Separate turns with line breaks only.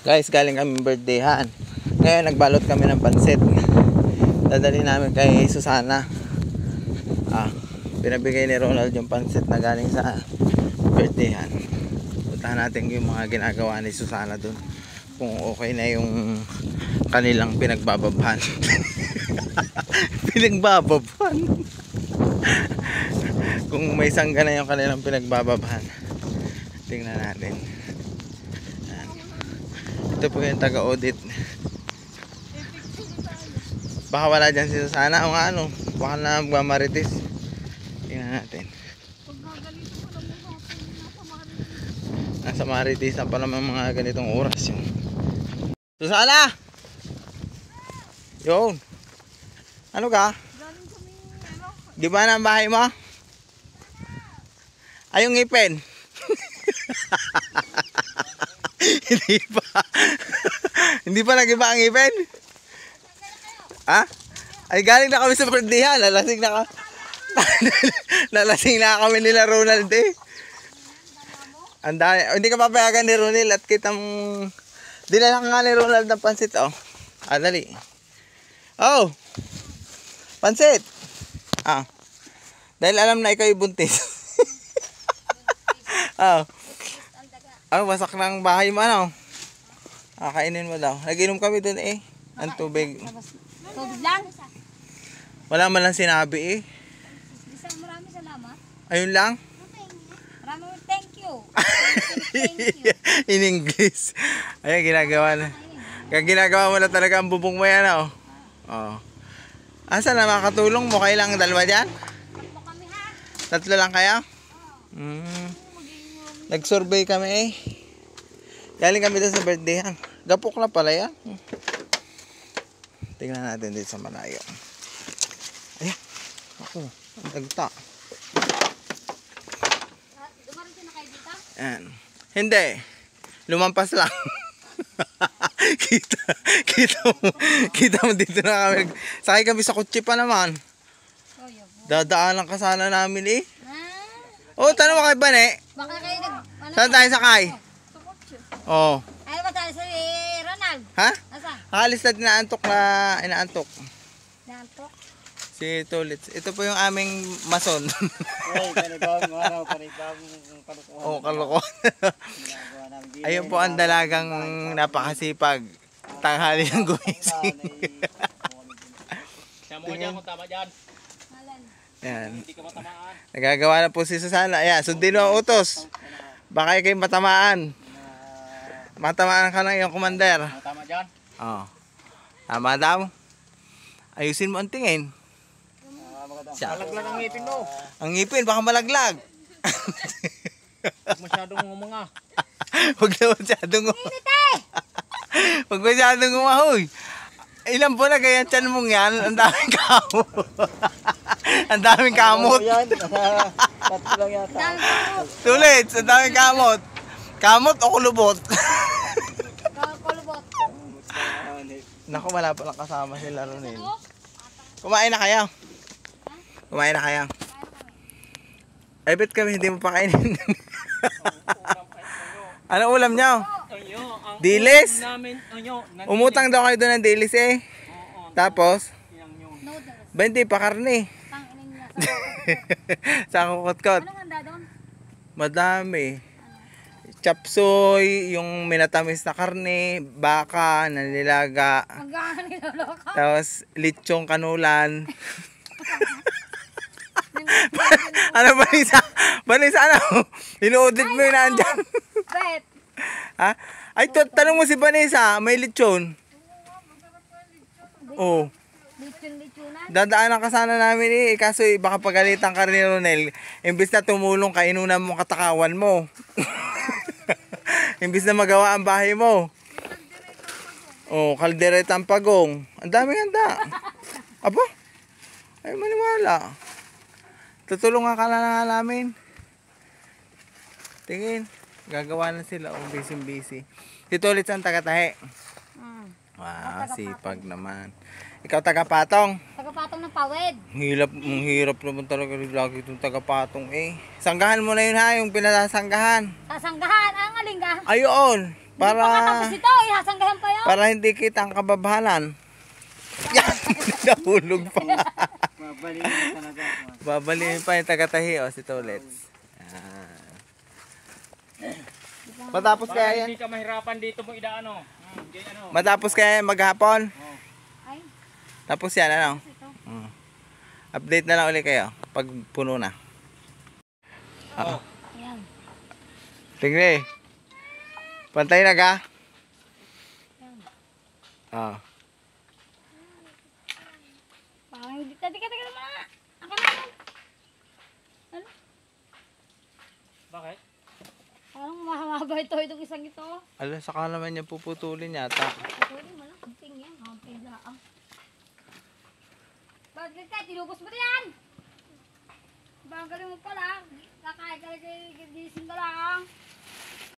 Guys, galing kami birthdayhan. Ngayon nagbalot kami ng pansit. Dadali namin kay Susana. Pinabigay ni Ronald yung pansit na galing sa birthdayhan. Puntahan natin yung mga ginagawa ni Susana dun, kung okay na yung kanilang pinagbababhan. Pinagbababhan. Kung may sangga na yung kanilang pinagbababhan. Tingnan natin. Yan. Ito po yung taga-audit. Baka wala dyan si Susana o nga ano, baka na magmamarites. Tingnan natin. Nasa marites na pa naman mga ganitong oras yun. Susana! Yun. Ano ka? Di ba na ang bahay mo? Ay, yung ngipin. Hindi pa. Hindi pa nag-iba ang ngipin? Ha? Ay, galing na kami sa birthdayhan. Lalasing na Lalasing na kami nila Ronald eh. Hindi ka papayagan ni Ronald at kitang dinala ka nga ni Ronald ng pansit oh. Dali. Oh. Pansit. Dahil alam na ikaw buntis. Wasak ng bahay mo ano. Kainin mo daw. Nag-inom kami dun eh. Ang tubig.
Tubig lang?
Wala man lang sinabi eh.
Maraming salamat.
Ayun lang?
Maraming thank you.
In English. Ayan, ginagawa na. Kaya ginagawa mo na talaga ang bubong mo yan oh. Asa na makatulong mo? Kailang dalawa dyan? Tatlo lang kaya? Nag-survey kami eh. Galing kami doon sa birthdayhan. Gapok na pala yan. Tingnan natin dito sa malayo. Ayan. Ako. Ang dagta.
Dumarin na kayo dito?
Ayan. Hindi. Lumampas lang. Kita mo dito na kami. Sakay kami sa kutsi pa naman. Dadaanan ka sana namin eh. Tanong mo kay Bane.
Baka kayo
Saan tayo sakay? Oo.
Ay, ba tayo sa Ronald?
Ha?
Asa?
Akalis na inaantok.
Naantok?
Si Tulits. Ito po yung aming mason.
Panibawang
Kalokohan. Ayun po ang dalagang napakasipag. Tanghali ng gumising.
Tama dyan kung tama dyan.
Yan.
Hindi ka matamaan.
Nagagawa na po si Susana. Ayan, sundin mo ang utos. Baka kayo matamaan. Matamaan ka ng iyong commander.
Tama dyan.
Tama daw. Ayusin mo ang tingin.
Malaglag ang ngipin mo.
Ang ngipin, baka malaglag.
Huwag masyadong mga.
Huwag na masyadong Huwag masyadong umahoy. Ilan po na ganyan tiyan mong yan? Ang daming kamot. Ang daming kamot.
Tatlo lang yata.
Tulits, ang daming kamot. Kamot o kulubot?
Kulubot.
Naku, wala pa lang kasama sila Ronel. Kumain na kayo? Kumain na kayo? Ay, bet kami hindi mo pa kainin. Anong ulam nyo? Dilis? Umutang daw kayo doon ng dilis eh. Tapos? 20 pa karne. Sa kukotkot.
Anong handa doon?
Madami. Chapsoy, yung minatamis na karne, baka, nanilaga.
Magkano niloloko?
Tapos lechong kanulan. Ano Vanessa? Vanessa ano? Inuudit mo yun nandyan.
Bet.
Ha? Ay, tanong mo si Vanessa, may lechon. Oh.
Lechon-lechonan.
Dadaanan ka sana namin eh. Kaso baka pagalitan ka rin ni Ronel. Imbis na tumulong ka, inunan mo katakawan mo. Imbis na magawa ang bahay mo. Kalderetang pagong. Ang daming handa. Aba? Ay, maniwala. Tutulungan ka na namin. Tingin. Gagawa na sila. Busy. Si Tulits ang taga-tahe. Wow, sipag naman. Ikaw taga-patong.
Taga-patong ng pawid.
Ang hirap naman talaga lagi itong taga-patong eh. Sanggahan mo na yun ha, yung pinasanggahan.
Sasanggahan, ang aling ka.
Ayun. Para,
Tapos ito, ihasanggahan pa yun.
para hindi kita ang kababahalan. Yan, nahulog pa nga.
Mabalingin talaga.
Babaliin pa yung taga-tahi, si Tolets. Matapos
Para
kaya
hindi
yan?
ka mahirapan dito mo idaano.
Matapos kaya yan maghapon?
Ay,
Tapos yan, ano?
ito.
Update na lang ulit kayo pag puno na.
Ayan.
Tingnan pantay na ka? Ah.
Parang hindi. Teka naman. Akin na yan. Ano?
Bakit?
Parang mahaba itong isang ito.
Ala, saka naman niya puputulin yata.
Ito rin, walang kamping yan. Kamping laang. Bakit ka? Tinubos mo yan? Bagaling mo pala. Kakain ka lang, gising ka lang.